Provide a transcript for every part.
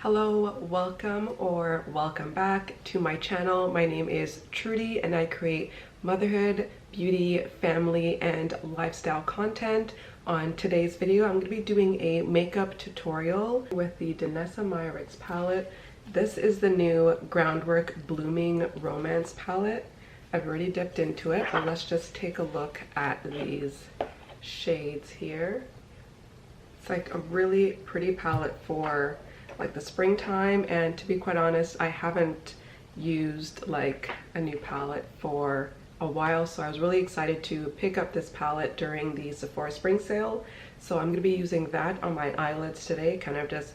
Hello, welcome or welcome back to my channel. My name is Trudy and I create motherhood, beauty, family, and lifestyle content. On today's video, I'm going to be doing a makeup tutorial with the Danessa Meyerowitz palette. This is the new Groundwork Blooming Romance palette. I've already dipped into it, but let's just take a look at these shades here. It's like a really pretty palette for like the springtime, and to be quite honest, I haven't used like a new palette for a while, so I was really excited to pick up this palette during the Sephora spring sale. So I'm going to be using that on my eyelids today, kind of just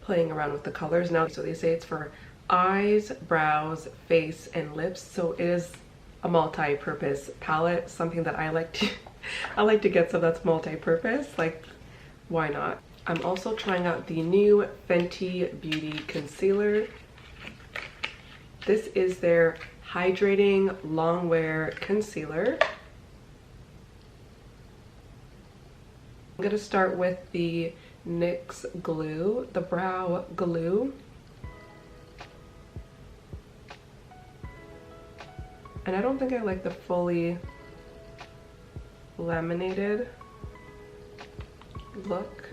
playing around with the colors now. So they say it's for eyes, brows, face, and lips, so it is a multi-purpose palette, something that I like to I like to get, so that's multi-purpose, like why not? I'm also trying out the new Fenty Beauty concealer. This is their hydrating long wear concealer. I'm going to start with the NYX glue, the brow glue. And I don't think I like the fully laminated look.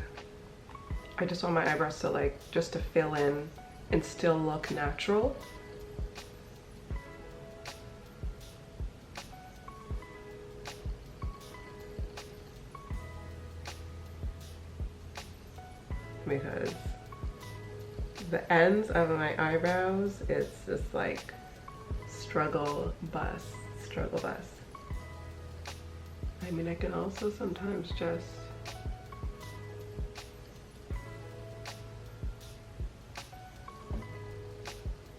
I just want my eyebrows to just to fill in and still look natural. Because the ends of my eyebrows, it's just like struggle bus. I mean, I can also sometimes just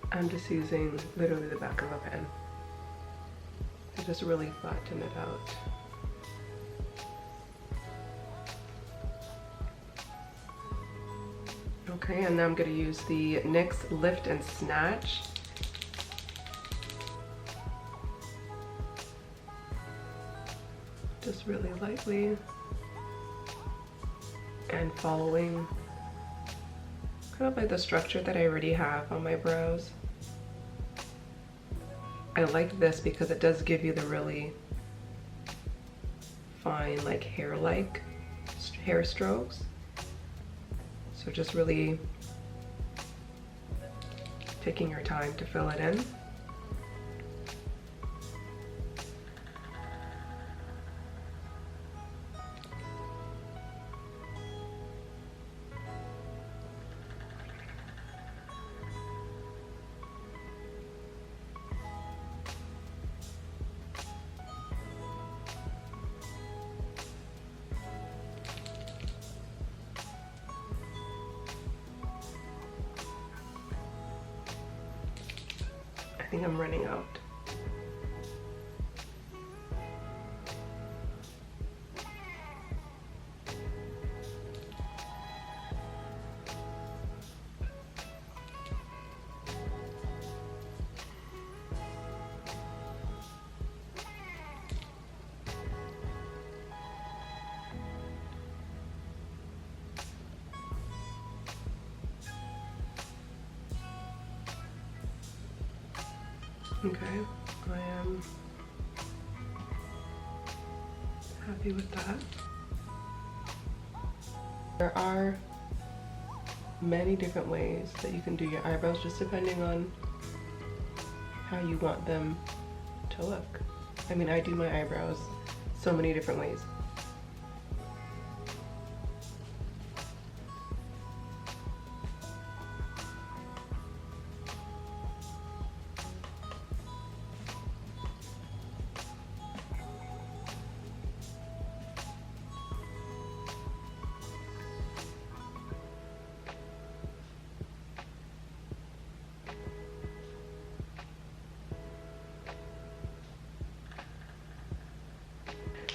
I'm just using literally the back of a pen to just really flatten it out. Okay, and now I'm going to use the NYX Lift and Snatch. Just really lightly, and following kind of like the structure that I already have on my brows. I like this because it does give you the really fine like hair strokes. So just really taking your time to fill it in. I think I'm running out. Okay, I am happy with that. There are many different ways that you can do your eyebrows, just depending on how you want them to look. I mean, I do my eyebrows so many different ways.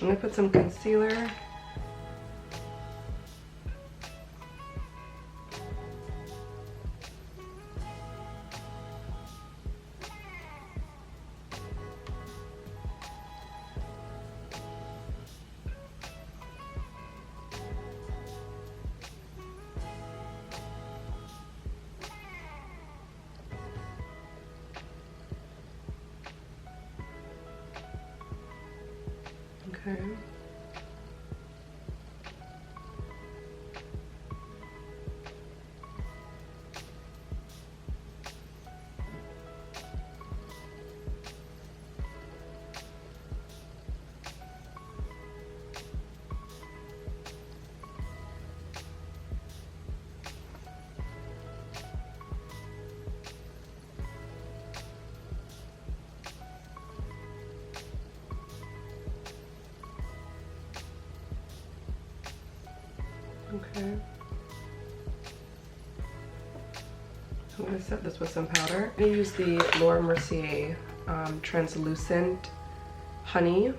I'm gonna put some concealer. Okay. Okay. I'm going to set this with some powder. I'm going to use the Laura Mercier translucent honey.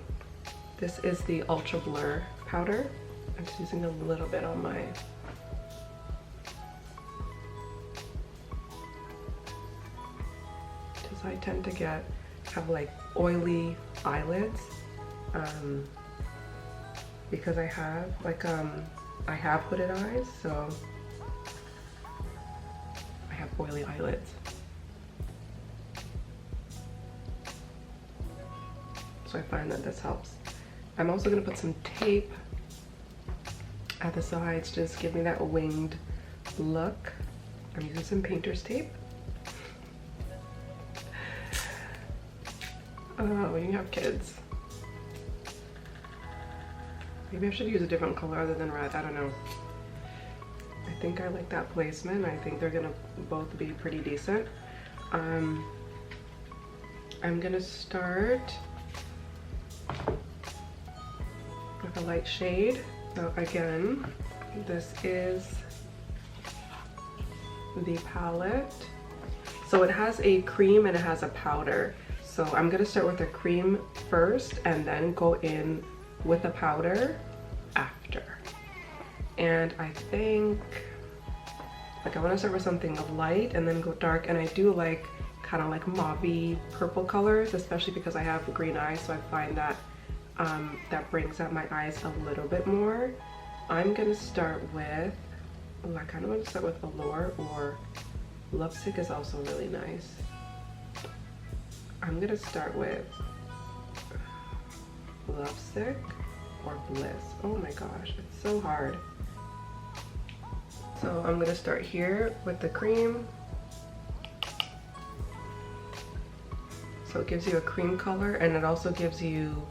This is the Ultra Blur powder. I'm just using a little bit on my because I tend to have like oily eyelids because I have like I have hooded eyes, so I have oily eyelids. So I find that this helps. I'm also gonna put some tape at the sides, just give me that winged look. I'm using some painter's tape. When you have kids. Maybe I should use a different color other than red, I don't know. I think I like that placement. I think they're gonna both be pretty decent. I'm gonna start with a light shade. So again, this is the palette. So it has a cream and it has a powder. So I'm gonna start with the cream first and then go in with a powder after. And I think like I want to start with something light and then go dark, and I do like kind of like mauve-y purple colors, especially because I have green eyes, so I find that that brings out my eyes a little bit more. I'm gonna start with, oh, I kind of want to start with Velour, or Lovesick is also really nice. I'm gonna start with Lovesick or Bliss. Oh my gosh, it's so hard. So I'm gonna start here with the cream. So it gives you a cream color, and it also gives you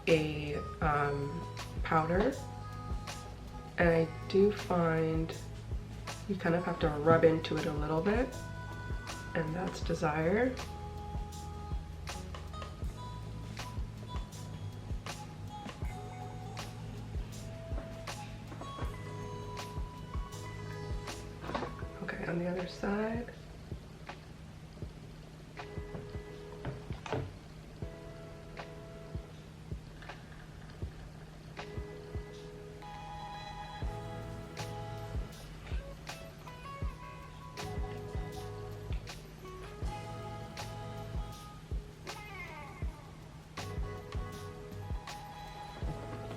a powder. And I do find you kind of have to rub into it a little bit, and that's Desire. Okay, on the other side.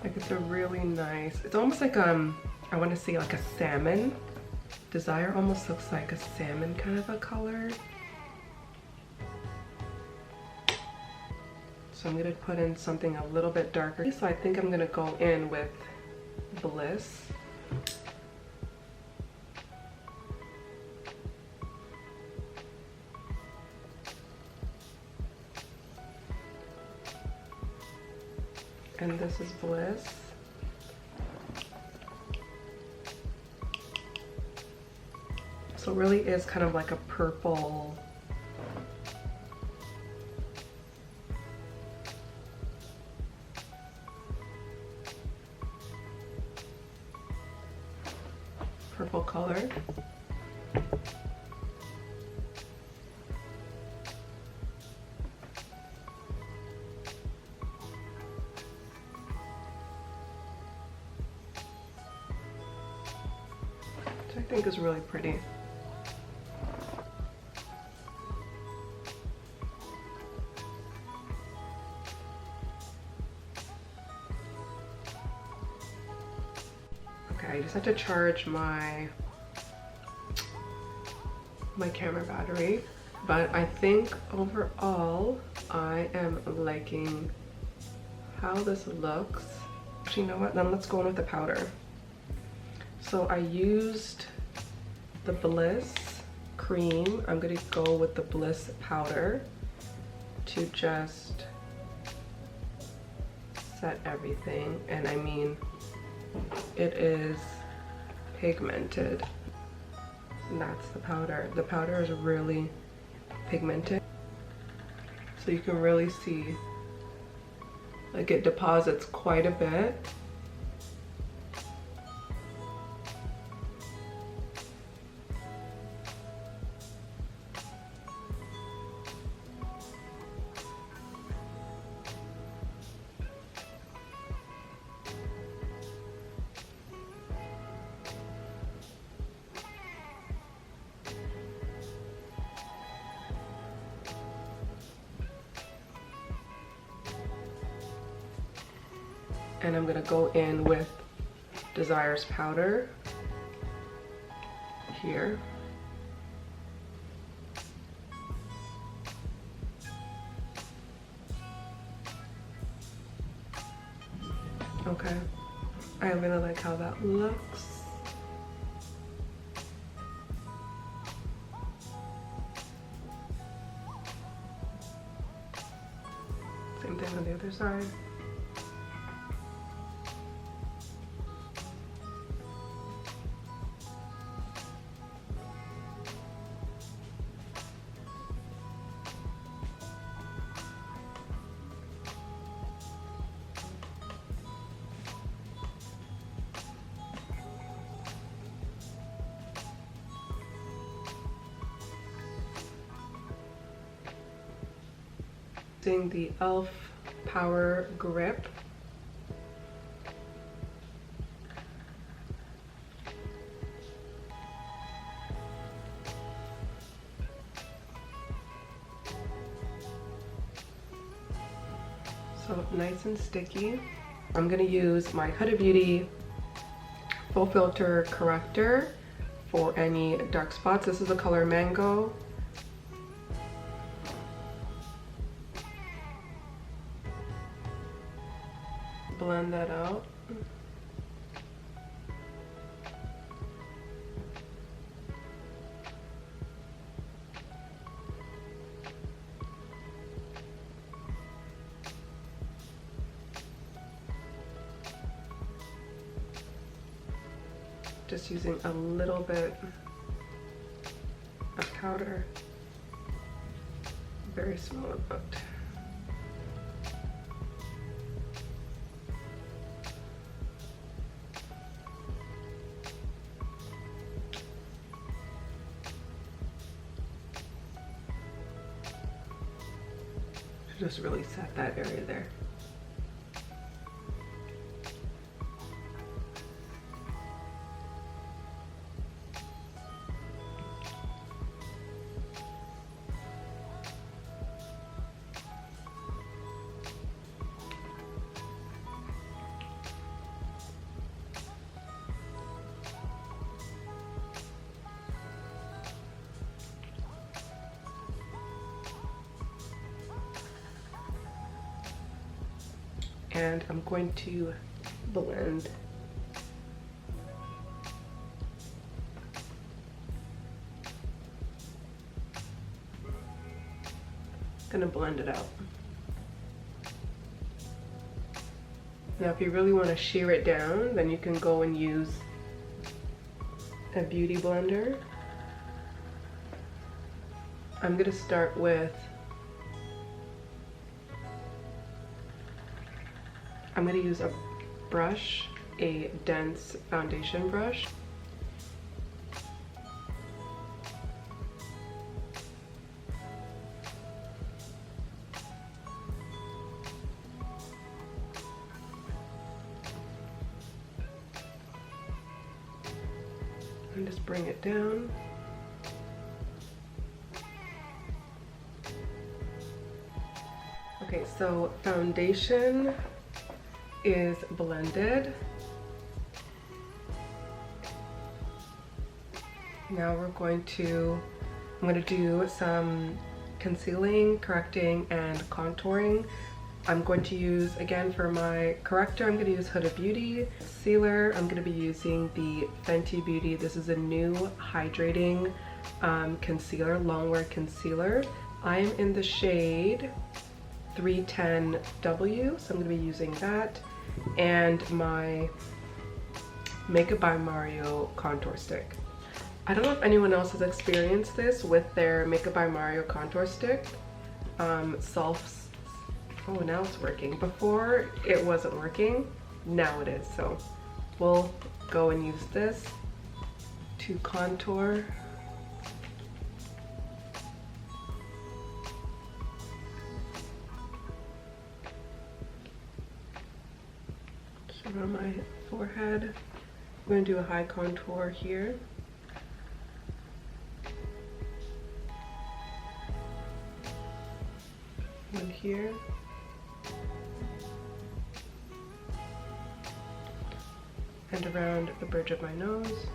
Like it's a really nice, it's almost like I want to say like a salmon. Desire almost looks like a salmon kind of a color. So I'm gonna put in something a little bit darker. So I think I'm gonna go in with Bliss. And this is Bliss. So it really is kind of like a purple, color. Which I think is really pretty. I just had to charge my camera battery, but I think overall I am liking how this looks. Actually, you know what? Then let's go in with the powder. So I used the Bliss cream. I'm gonna go with the Bliss powder to just set everything. And I mean, it is pigmented. And that's the powder. The powder is really pigmented. So you can really see, like, it deposits quite a bit. And I'm gonna go in with Desire's powder here. Okay, I really like how that looks. Same thing on the other side. Using the e.l.f. Power Grip. So nice and sticky. I'm gonna use my Huda Beauty Full Filter Corrector for any dark spots. This is the color Mango. Blend that out. Just using a little bit of powder, very small amount. Just really set that area there. And I'm going to blend. Gonna blend it out. Now if you really want to shear it down, then you can go and use a beauty blender. I'm gonna start with, I'm gonna use a brush, a dense foundation brush. And just bring it down. Okay, so foundation is blended. Now I'm going to do some concealing, correcting, and contouring I'm going to use, again, for my corrector, I'm going to use Huda Beauty. Concealer, I'm going to be using the Fenty Beauty. This is a new hydrating concealer, longwear concealer. I'm in the shade 310W, so I'm going to be using that. And my Makeup by Mario contour stick. I don't know if anyone else has experienced this with their Makeup by Mario contour stick. Oh, now it's working. Before it wasn't working, now it is. So we'll go and use this to contour. Just around my forehead. I'm going to do a high contour here. One here. And around the bridge of my nose.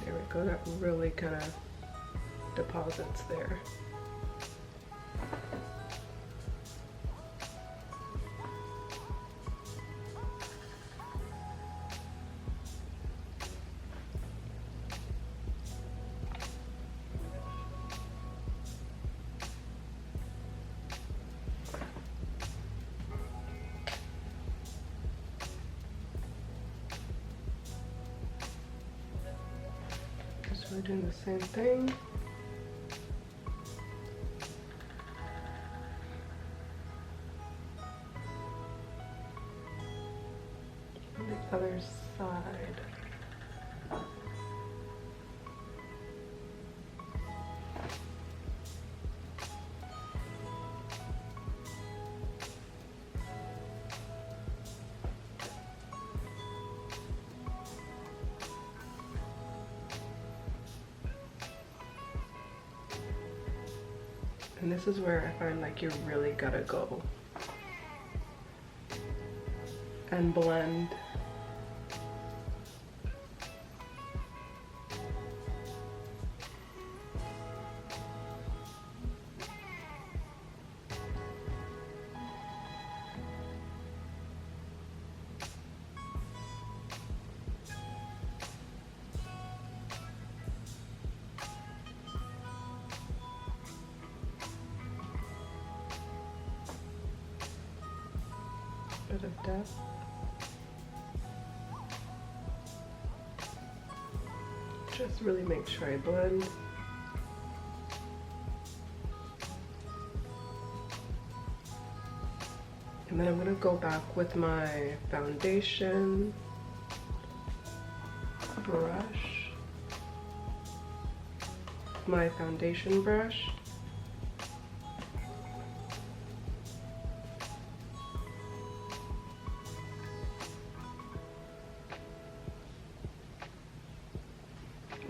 There we go, that really kind of deposits there. So we're doing the same thing. On the other side. And this is where I find like you really gotta go and blend. Bit of depth. Just really make sure I blend. And then I'm gonna go back with my foundation brush, my foundation brush.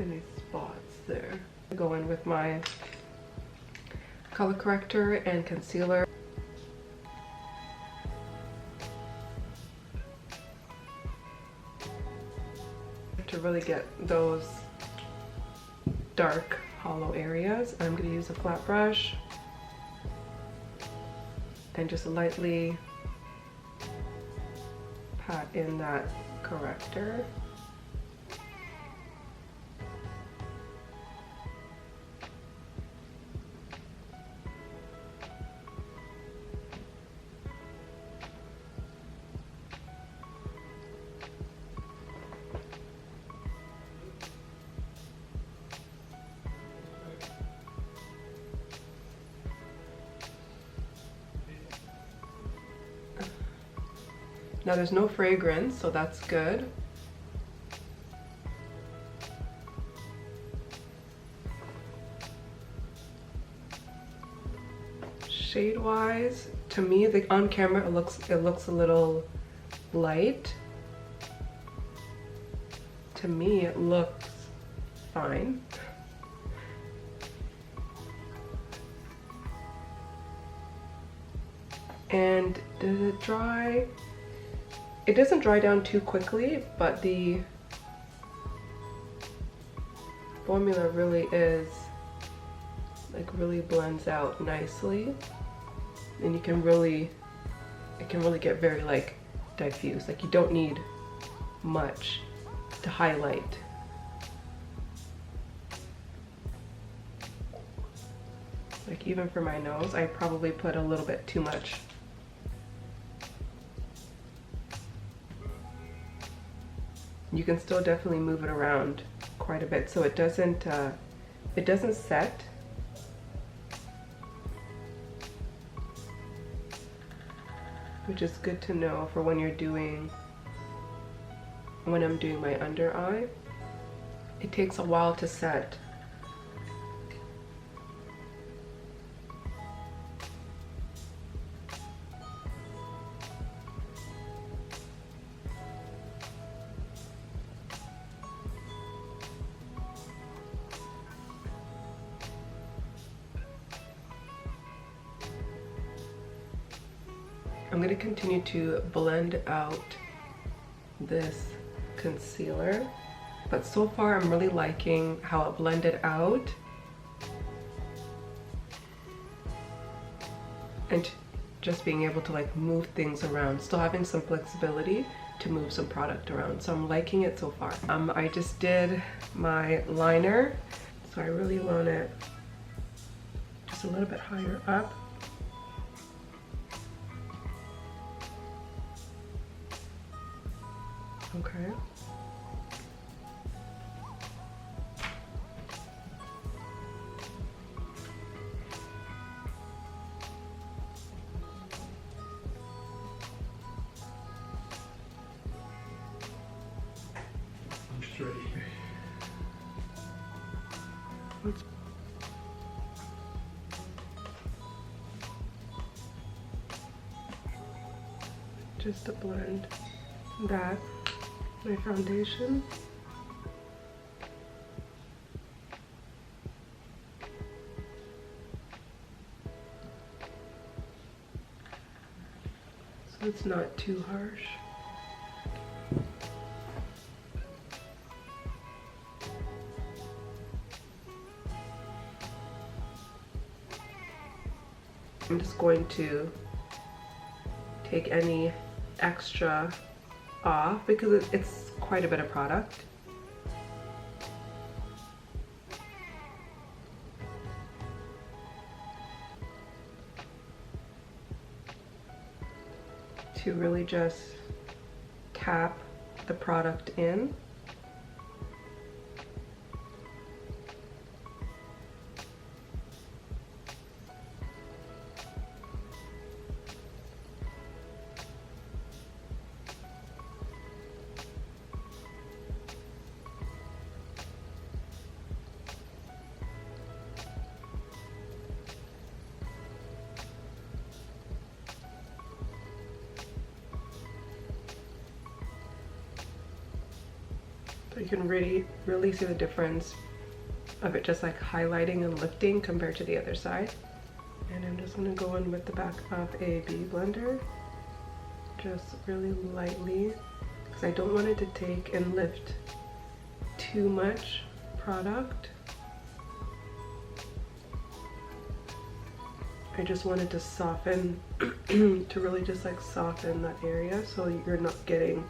Any spots there. I go in with my color corrector and concealer. To really get those dark hollow areas, I'm going to use a flat brush and just lightly pat in that corrector. Now there's no fragrance, so that's good. Shade-wise, to me, on camera it looks a little light. To me, it looks fine. And does it dry? It doesn't dry down too quickly, but the formula really is, like, really blends out nicely. And it can really get very, like, diffuse. Like, you don't need much to highlight. Like, even for my nose, I probably put a little bit too much. You can still definitely move it around quite a bit so it doesn't set. Which is good to know for when I'm doing my under eye. It takes a while to set. I'm going to continue to blend out this concealer, but so far I'm really liking how it blended out, and just being able to, like, move things around, still having some flexibility to move some product around. So I'm liking it so far. I just did my liner, so I really want it just a little bit higher up. Okay. I'm just ready. Just to blend that, my foundation. So it's not too harsh. I'm just going to take any extra off because it's quite a bit of product. To really just tap the product in. So you can really see the difference of it just like highlighting and lifting compared to the other side. And I'm just going to go in with the back of a beauty blender, just really lightly, because I don't want it to take and lift too much product. I just wanted to soften, to really just like soften that area so you're not getting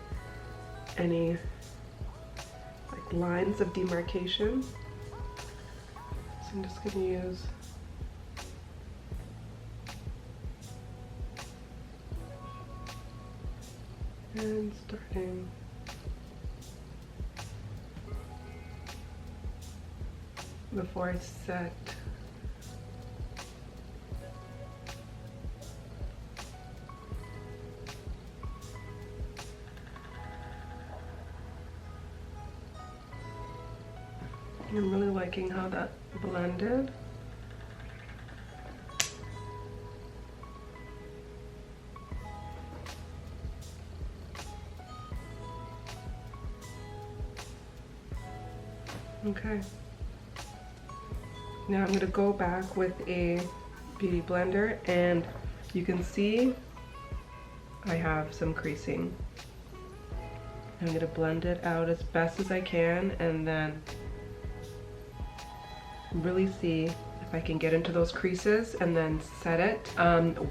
any like lines of demarcation. So I'm just gonna use and starting before I set. I'm really liking how that blended. Okay. Now I'm going to go back with a beauty blender, and you can see I have some creasing. I'm going to blend it out as best as I can and then really see if I can get into those creases and then set it.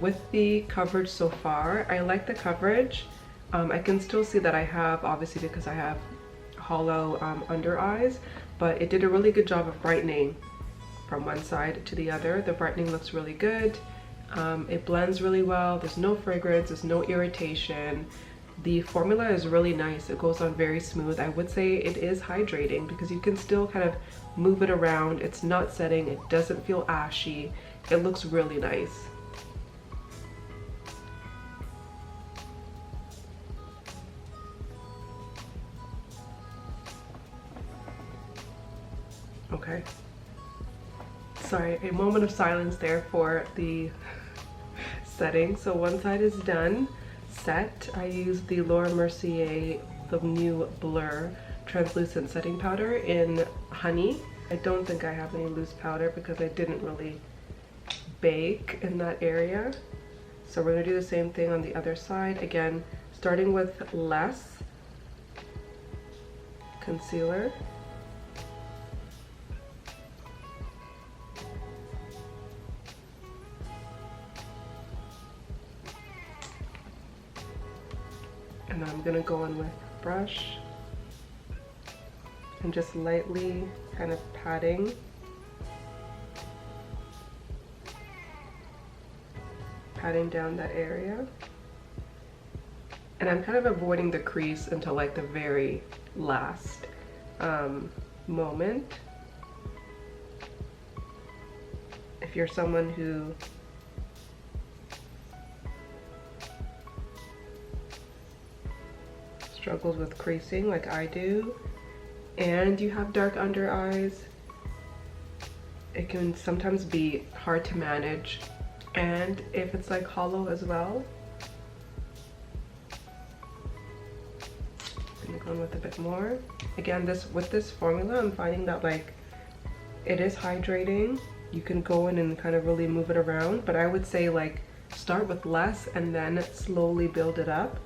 With the coverage so far, I like the coverage. I can still see that I have, obviously because I have hollow under eyes, but it did a really good job of brightening from one side to the other. The brightening looks really good. It blends really well. There's no fragrance, there's no irritation. The formula is really nice. It goes on very smooth. I would say it is hydrating because you can still kind of move it around. It's not setting, it doesn't feel ashy. It looks really nice. Okay. Sorry, a moment of silence there for the setting. So one side is done. Set. I used the Laura Mercier, the new Blur translucent setting powder in Honey. I don't think I have any loose powder because I didn't really bake in that area. So we're gonna do the same thing on the other side. Again, starting with less concealer. And I'm gonna go in with a brush and just lightly kind of patting. Patting down that area. And I'm kind of avoiding the crease until like the very last moment. If you're someone who struggles with creasing like I do, and you have dark under eyes, it can sometimes be hard to manage. And if it's like hollow as well, I'm gonna go in with a bit more. Again, with this formula, I'm finding that like it is hydrating. You can go in and kind of really move it around, but I would say like start with less and then slowly build it up.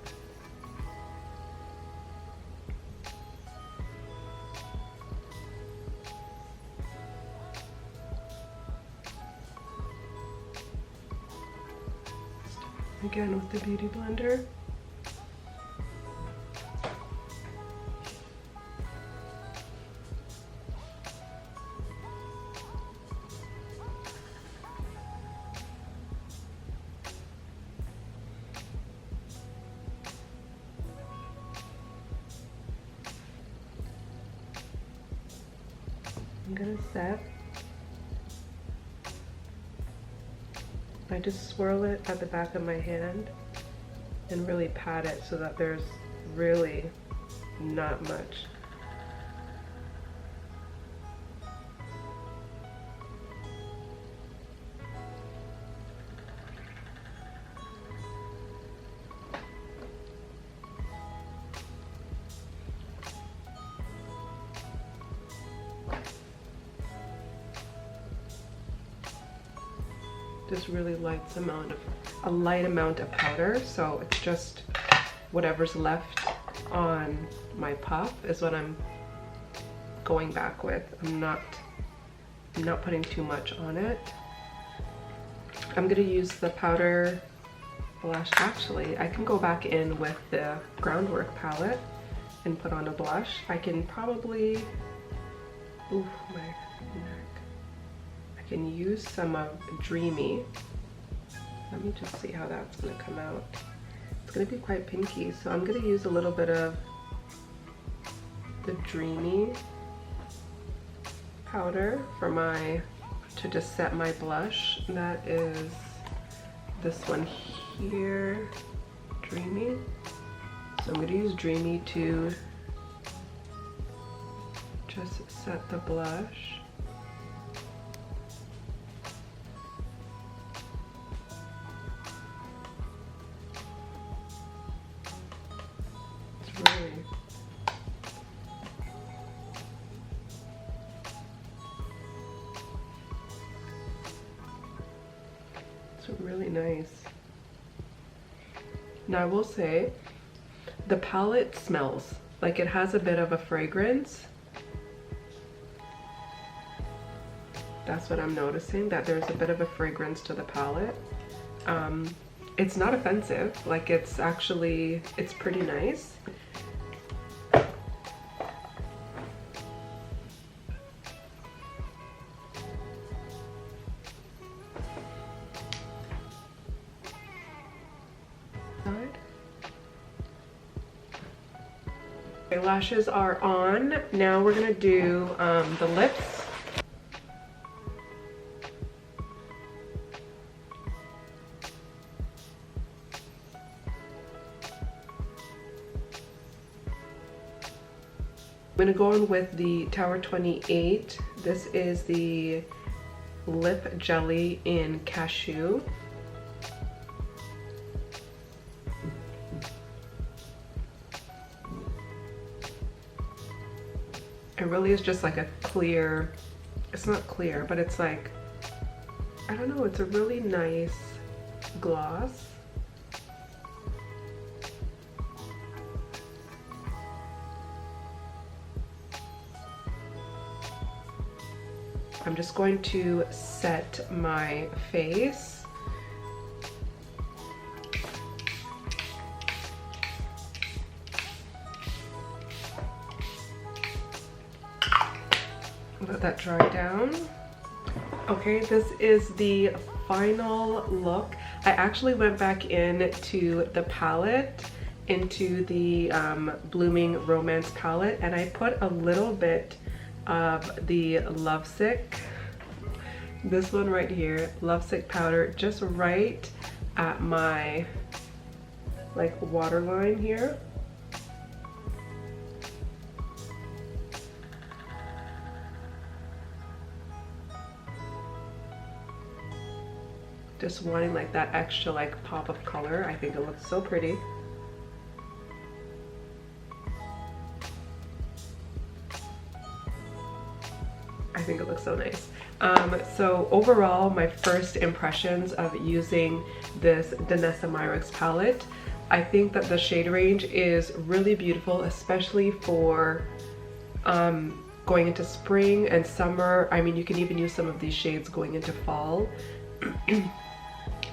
Again with the Beauty Blender. I'm gonna set. I just swirl it at the back of my hand and really pat it so that there's really not much. Just really a light amount of powder, so it's just whatever's left on my puff is what I'm going back with. I'm not putting too much on it. I'm gonna use the powder blush. Actually, I can go back in with the Groundwork palette and put on a blush. I can probably, ooh, my neck. I can use some of Dreamy. Let me just see how that's gonna come out. It's gonna be quite pinky, so I'm gonna use a little bit of the Dreamy powder for to just set my blush. That is this one here, Dreamy. So I'm gonna use Dreamy to just set the blush. It's really nice. Now I will say, the palette smells like it has a bit of a fragrance. That's what I'm noticing, that there's a bit of a fragrance to the palette. It's not offensive, like it's pretty nice. Okay, lashes are on. Now we're gonna do the lips. I'm gonna go on with the Tower 28. This is the lip jelly in cashew. It really is just like a clear, it's not clear, but it's like, I don't know, it's a really nice gloss. I'm just going to set my face. Let that dry down. Okay, this is the final look. I actually went back into the palette, into the Blooming Romance palette, and I put a little bit of the Lovesick, this one right here, Lovesick powder, just right at my like waterline here. Just wanting like that extra like pop of color. I think it looks so pretty. I think it looks so nice. So overall, my first impressions of using this Danessa Myricks palette, I think that the shade range is really beautiful, especially for going into spring and summer. I mean, you can even use some of these shades going into fall.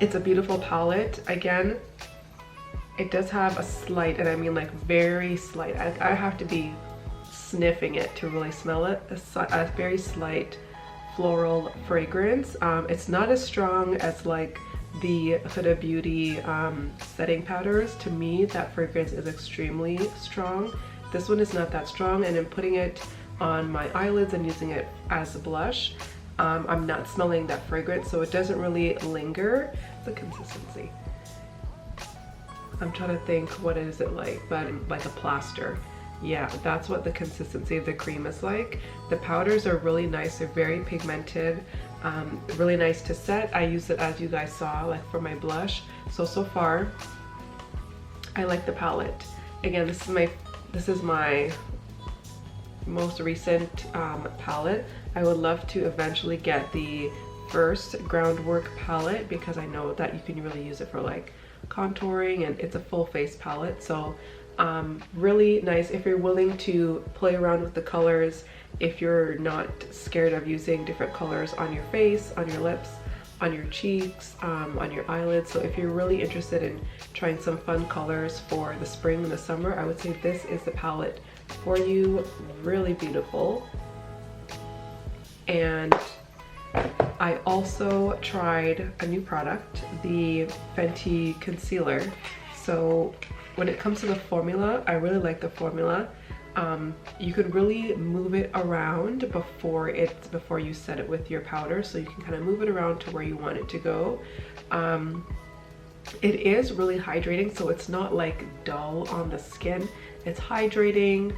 It's a beautiful palette. Again, it does have a slight, and I mean like very slight, I have to be sniffing it to really smell it, a very slight floral fragrance. It's not as strong as like the Huda Beauty setting powders. To me, that fragrance is extremely strong. This one is not that strong, and in putting it on my eyelids and using it as a blush, I'm not smelling that fragrance, so it doesn't really linger. The consistency, I'm trying to think, what is it like, but like a plaster. Yeah, that's what the consistency of the cream is like. The powders are really nice, they're very pigmented, really nice to set. I use it, as you guys saw, like for my blush. So far, I like the palette. Again, this is my most recent palette. I would love to eventually get the first Groundwork palette, because I know that you can really use it for like contouring, and it's a full face palette. So really nice if you're willing to play around with the colors, if you're not scared of using different colors on your face, on your lips, on your cheeks, on your eyelids. So if you're really interested in trying some fun colors for the spring and the summer, I would say this is the palette for you. Really beautiful. And I also tried a new product, the Fenty concealer. So when it comes to the formula, I really like the formula. You can really move it around before you set it with your powder, so you can kind of move it around to where you want it to go. It is really hydrating, so it's not like dull on the skin. It's hydrating.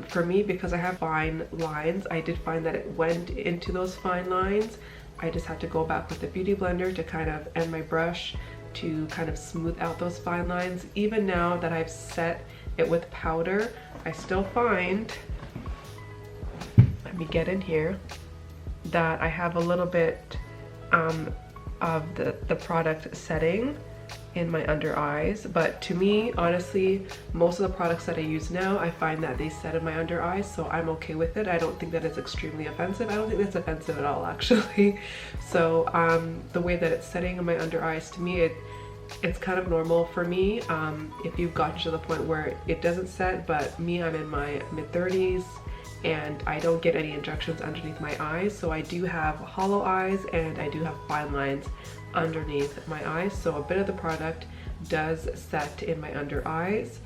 For me, because I have fine lines, I did find that it went into those fine lines. I just had to go back with the beauty blender to kind of, and my brush to kind of smooth out those fine lines. Even now that I've set it with powder, I still find, let me get in here, that I have a little bit of the product setting in my under eyes. But to me, honestly, most of the products that I use now, I find that they set in my under eyes, so I'm okay with it. I don't think that it's extremely offensive. I don't think it's offensive at all, actually. So the way that it's setting in my under eyes, to me, it's kind of normal for me. If you've gotten to the point where it doesn't set, but me, I'm in my mid-30s and I don't get any injections underneath my eyes, so I do have hollow eyes and I do have fine lines underneath my eyes, so a bit of the product does set in my under eyes.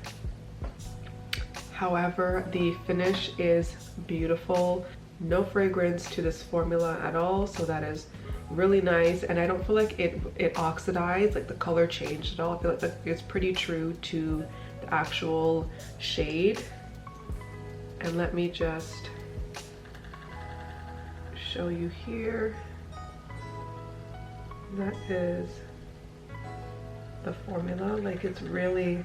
Ohowever, the finish is beautiful. No fragrance to this formula at all, so that is really nice. And I don't feel like it oxidized, like the color changed at all. I feel like it's pretty true to the actual shade. And let me just show you here. That is the formula. Like, it's really,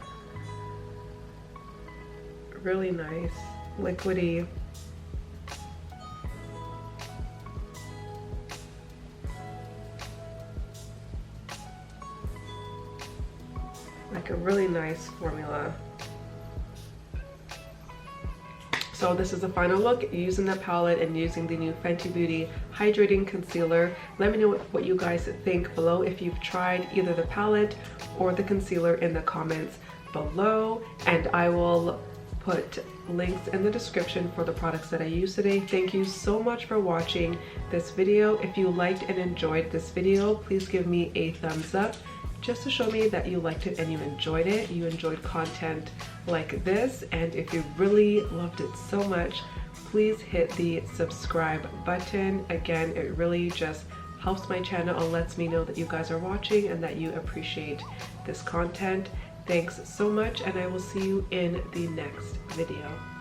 really nice, liquidy. Like a really nice formula. So this is the final look using the palette and using the new Fenty Beauty Hydrating Concealer. Let me know what you guys think below if you've tried either the palette or the concealer in the comments below. And I will put links in the description for the products that I used today. Thank you so much for watching this video. If you liked and enjoyed this video, please give me a thumbs up, just to show me that you liked it and you enjoyed it. You enjoyed content like this. And if you really loved it so much, please hit the subscribe button. Again, it really just helps my channel and lets me know that you guys are watching and that you appreciate this content. Thanks so much, and I will see you in the next video.